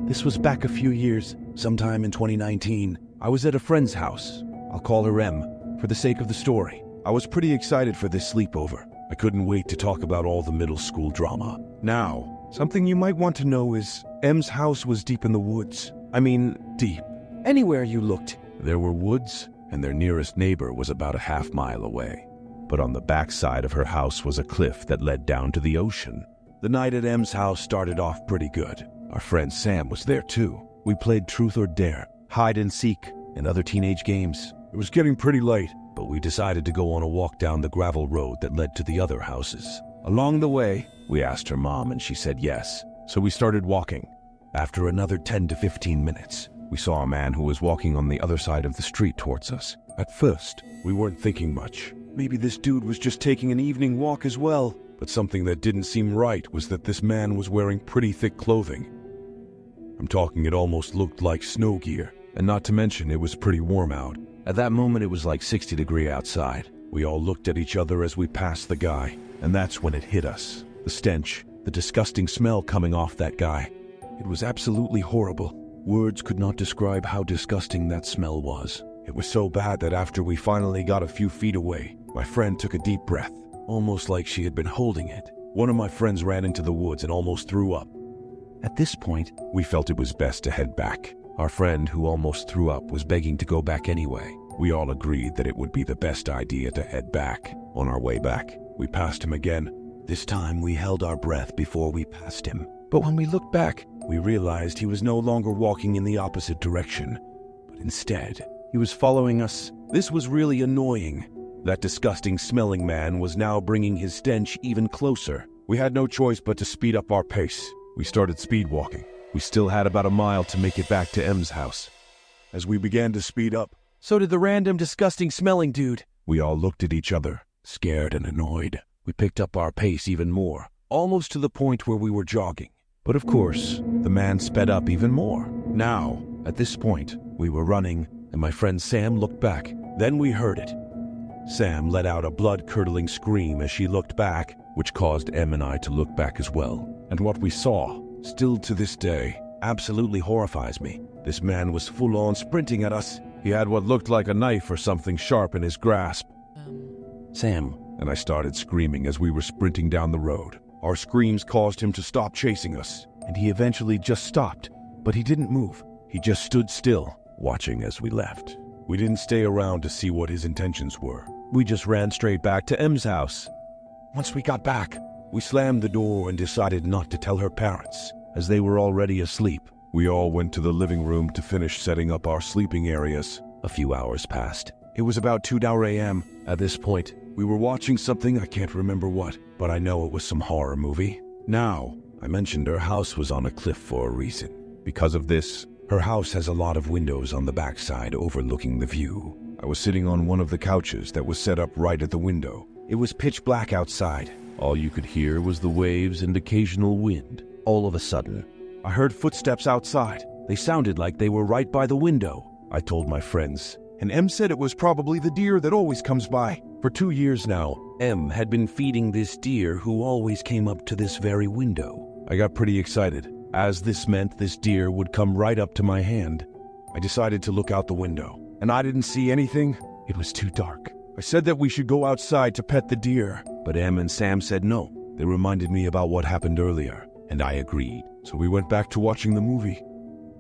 This was back a few years, sometime in 2019. I was at a friend's house. I'll call her M, for the sake of the story. I was pretty excited for this sleepover. I couldn't wait to talk about all the middle school drama. Now, something you might want to know is M's house was deep in the woods. I mean, deep. Anywhere you looked, there were woods, and their nearest neighbor was about a half-mile away. But on the backside of her house was a cliff that led down to the ocean. The night at M's house started off pretty good. Our friend Sam was there too. We played truth or dare, hide and seek, and other teenage games. It was getting pretty late, but we decided to go on a walk down the gravel road that led to the other houses. Along the way, we asked her mom and she said yes. So we started walking. After another 10 to 15 minutes, we saw a man who was walking on the other side of the street towards us. At first, we weren't thinking much. Maybe this dude was just taking an evening walk as well. But something that didn't seem right was that this man was wearing pretty thick clothing. I'm talking it almost looked like snow gear, and not to mention it was pretty warm out. At that moment it was like 60 degrees outside. We all looked at each other as we passed the guy, and that's when it hit us. The stench, the disgusting smell coming off that guy. It was absolutely horrible. Words could not describe how disgusting that smell was. It was so bad that after we finally got a few feet away, my friend took a deep breath, almost like she had been holding it. One of my friends ran into the woods and almost threw up. At this point, we felt it was best to head back. Our friend who almost threw up was begging to go back anyway. We all agreed that it would be the best idea to head back. On our way back, we passed him again. This time we held our breath before we passed him. But when we looked back, we realized he was no longer walking in the opposite direction, but instead, he was following us. This was really annoying. That disgusting smelling man was now bringing his stench even closer. We had no choice but to speed up our pace. We started speed walking. We still had about a mile to make it back to M's house. As we began to speed up, so did the random disgusting smelling dude. We all looked at each other, scared and annoyed. We picked up our pace even more, almost to the point where we were jogging. But of course, the man sped up even more. Now, at this point, we were running, and my friend Sam looked back. Then we heard it. Sam let out a blood-curdling scream as she looked back, which caused Em and I to look back as well. And what we saw, still to this day, absolutely horrifies me. This man was full-on sprinting at us. He had what looked like a knife or something sharp in his grasp. Sam, and I started screaming as we were sprinting down the road. Our screams caused him to stop chasing us, and he eventually just stopped. But he didn't move. He just stood still, watching as we left. We didn't stay around to see what his intentions were. We just ran straight back to M's house. Once we got back, we slammed the door and decided not to tell her parents, as they were already asleep. We all went to the living room to finish setting up our sleeping areas. A few hours passed. It was about 2 a.m. At this point, we were watching something, I can't remember what, but I know it was some horror movie. Now, I mentioned her house was on a cliff for a reason. Because of this, her house has a lot of windows on the backside overlooking the view. I was sitting on one of the couches that was set up right at the window. It was pitch black outside. All you could hear was the waves and occasional wind. All of a sudden, I heard footsteps outside. They sounded like they were right by the window. I told my friends, and Em said it was probably the deer that always comes by. For 2 years now, Em had been feeding this deer who always came up to this very window. I got pretty excited, as this meant this deer would come right up to my hand. I decided to look out the window, and I didn't see anything. It was too dark. I said that we should go outside to pet the deer, but Em and Sam said no. They reminded me about what happened earlier, and I agreed. So we went back to watching the movie.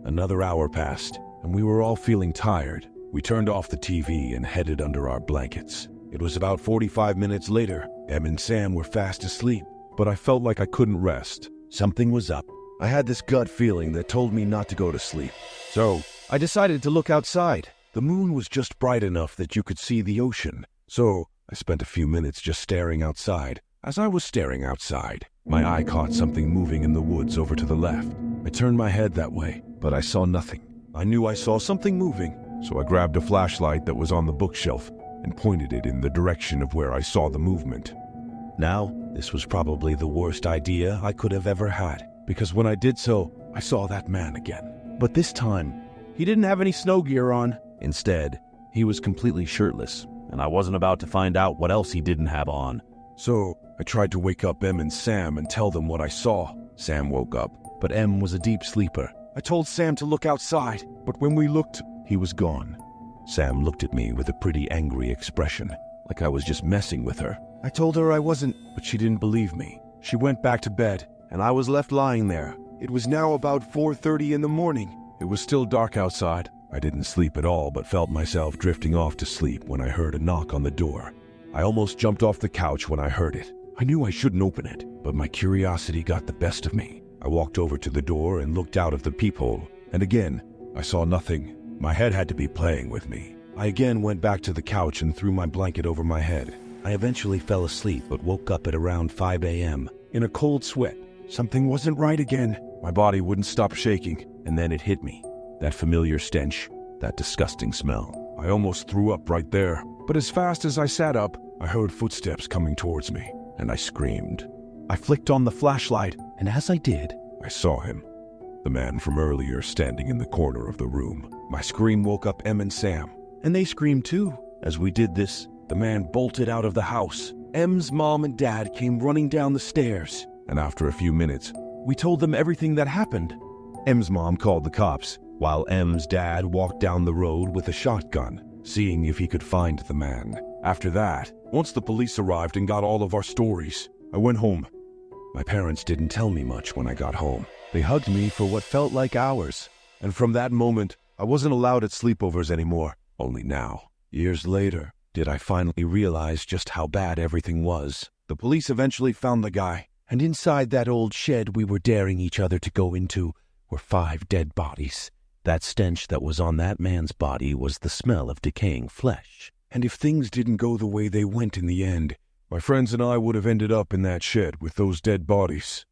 Another hour passed, and we were all feeling tired. We turned off the TV and headed under our blankets. It was about 45 minutes later. Em and Sam were fast asleep, but I felt like I couldn't rest. Something was up. I had this gut feeling that told me not to go to sleep. So I decided to look outside. The moon was just bright enough that you could see the ocean. So I spent a few minutes just staring outside. As I was staring outside, my eye caught something moving in the woods over to the left. I turned my head that way, but I saw nothing. I knew I saw something moving, so I grabbed a flashlight that was on the bookshelf and pointed it in the direction of where I saw the movement. Now, this was probably the worst idea I could have ever had, because when I did so, I saw that man again. But this time, he didn't have any snow gear on. Instead, he was completely shirtless, and I wasn't about to find out what else he didn't have on. So I tried to wake up Em and Sam and tell them what I saw, Sam woke up, but Em was a deep sleeper. I told Sam to look outside, but when we looked, he was gone. Sam looked at me with a pretty angry expression, like I was just messing with her. I told her I wasn't, but she didn't believe me. She went back to bed, and I was left lying there. It was now about 4:30 in the morning. It was still dark outside. I didn't sleep at all, but felt myself drifting off to sleep when I heard a knock on the door. I almost jumped off the couch when I heard it. I knew I shouldn't open it, but my curiosity got the best of me. I walked over to the door and looked out of the peephole, and again, I saw nothing. My head had to be playing with me. I again went back to the couch and threw my blanket over my head. I eventually fell asleep, but woke up at around 5 a.m. in a cold sweat. Something wasn't right again. My body wouldn't stop shaking, and then it hit me. That familiar stench, that disgusting smell. I almost threw up right there, but as fast as I sat up, I heard footsteps coming towards me, and I screamed. I flicked on the flashlight, and as I did, I saw him. The man from earlier standing in the corner of the room. My scream woke up Em and Sam, and they screamed too. As we did this, the man bolted out of the house. Em's mom and dad came running down the stairs, and after a few minutes, we told them everything that happened. Em's mom called the cops, while Em's dad walked down the road with a shotgun, seeing if he could find the man. After that, once the police arrived and got all of our stories, I went home. My parents didn't tell me much when I got home. They hugged me for what felt like hours, and from that moment, I wasn't allowed at sleepovers anymore. Only now, years later, did I finally realize just how bad everything was. The police eventually found the guy, and inside that old shed we were daring each other to go into were 5 dead bodies. That stench that was on that man's body was the smell of decaying flesh. And if things didn't go the way they went in the end, my friends and I would have ended up in that shed with those dead bodies.